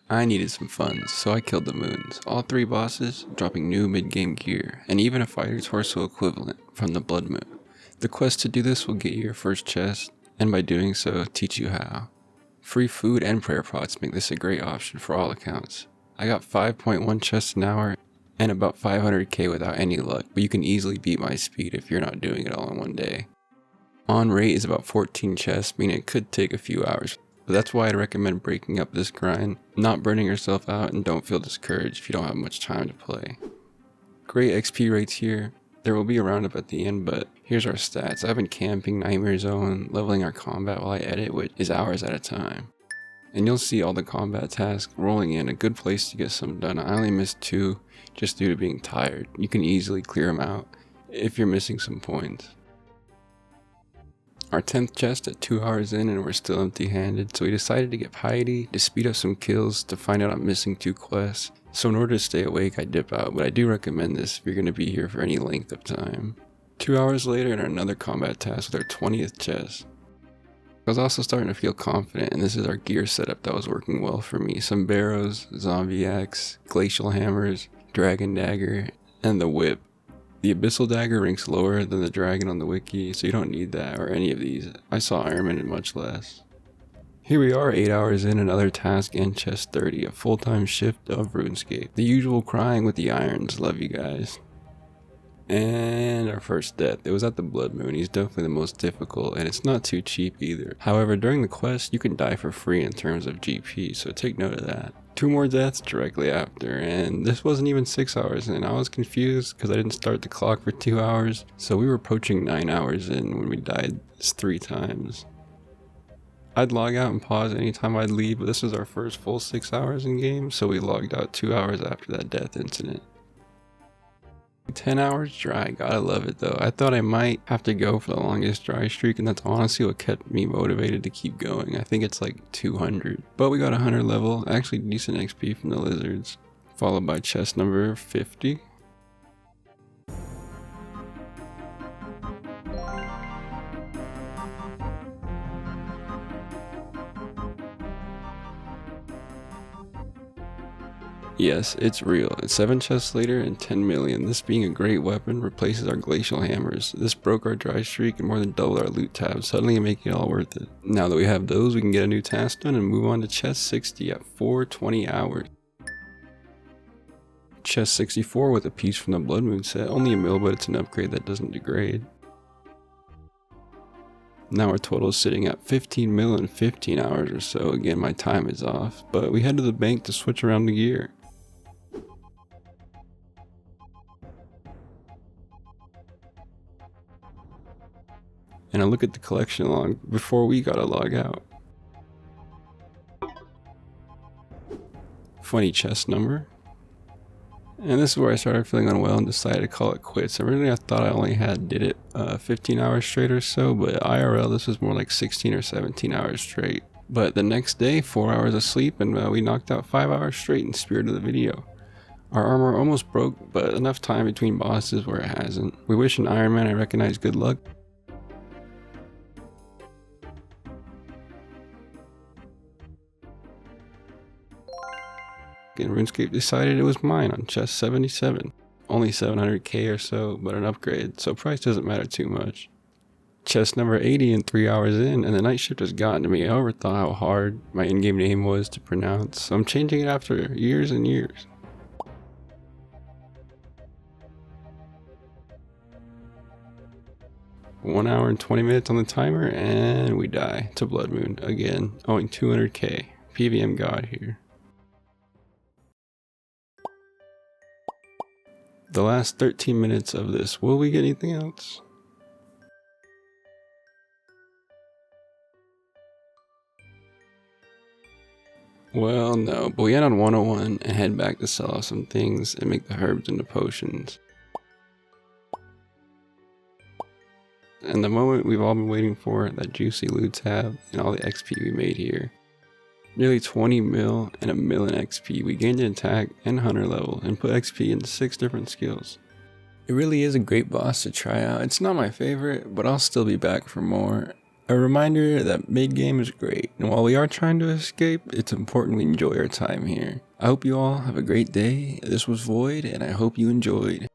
I needed some funds, so I killed the Moons, all 3 bosses, dropping new mid-game gear, and even a fighter's torso equivalent from the Blood Moon. The quest to do this will get you your first chest, and by doing so, teach you how. Free food and prayer pots make this a great option for all accounts. I got 5.1 chests an hour, and about 500k without any luck, but you can easily beat my speed if you're not doing it all in one day. On rate is about 14 chests, meaning it could take a few hours. But that's why I'd recommend breaking up this grind, not burning yourself out, and don't feel discouraged if you don't have much time to play. Great XP rates here. There will be a roundup at the end, but here's our stats. I've been camping Nightmare Zone, leveling our combat while I edit, which is hours at a time. And you'll see all the combat tasks rolling in, a good place to get some done. I only missed 2 just due to being tired. You can easily clear them out if you're missing some points. Our 10th chest at 2 hours in and we're still empty-handed, so we decided to get Piety to speed up some kills to find out I'm missing 2 quests. So in order to stay awake I dip out, but I do recommend this if you're going to be here for any length of time. 2 hours later and another combat task with our 20th chest. I was also starting to feel confident, and this is our gear setup that was working well for me. Some barrows, zombie axe, glacial hammers, dragon dagger, and the whip. The Abyssal Dagger ranks lower than the Dragon on the wiki, so you don't need that or any of these. I saw Ironman in much less. Here we are 8 hours in, another task and chest 30, a full-time shift of RuneScape. The usual crying with the irons, love you guys. And our first death, it was at the Blood Moon. He's definitely the most difficult and it's not too cheap either. However, during the quest you can die for free in terms of GP, so take note of that. 2 more deaths directly after, and this wasn't even 6 hours in. I was confused because I didn't start the clock for 2 hours, so we were approaching 9 hours in when we died 3 times. I'd log out and pause anytime I'd leave, but this was our first full 6 hours in game, so we logged out 2 hours after that death incident. 10 hours dry, gotta love it though. I thought I might have to go for the longest dry streak, and that's honestly what kept me motivated to keep going. I think it's like 200, but we got 100 level, actually decent XP from the lizards, followed by chest number 50. Yes, it's real. It's 7 chests later and 10 million. This being a great weapon replaces our glacial hammers. This broke our dry streak and more than doubled our loot tabs, suddenly making it all worth it. Now that we have those, we can get a new task done and move on to chest 60 at 420 hours. Chest 64 with a piece from the Blood Moon set, only a mil, but it's an upgrade that doesn't degrade. Now our total is sitting at 15 mil in 15 hours or so. Again, my time is off, but we head to the bank to switch around the gear. And I look at the collection log before we gotta log out. Funny chest number. And this is where I started feeling unwell and decided to call it quits. Originally I thought I only did it 15 hours straight or so, but IRL this was more like 16 or 17 hours straight. But the next day, 4 hours of sleep, and we knocked out 5 hours straight in spirit of the video. Our armor almost broke, but enough time between bosses where it hasn't. We wish an Iron Man I recognize good luck. And RuneScape decided it was mine on chest 77. Only 700k or so, but an upgrade, so price doesn't matter too much. Chest number 80 and 3 hours in, and the night shift has gotten to me. I overthought how hard my in-game name was to pronounce, so I'm changing it after years and years. One hour and 20 minutes on the timer, and we die to Blood Moon again, owing 200k. PVM God here. The last 13 minutes of this, will we get anything else? Well, no, but we end on 101 and head back to sell off some things and make the herbs into potions. And the moment we've all been waiting for, that juicy loot tab and all the XP we made here. Nearly 20 mil and a mil in XP. We gained an attack and hunter level and put XP into 6 different skills. It really is a great boss to try out. It's not my favorite, but I'll still be back for more. A reminder that mid-game is great, and while we are trying to escape, it's important we enjoy our time here. I hope you all have a great day. This was Void, and I hope you enjoyed.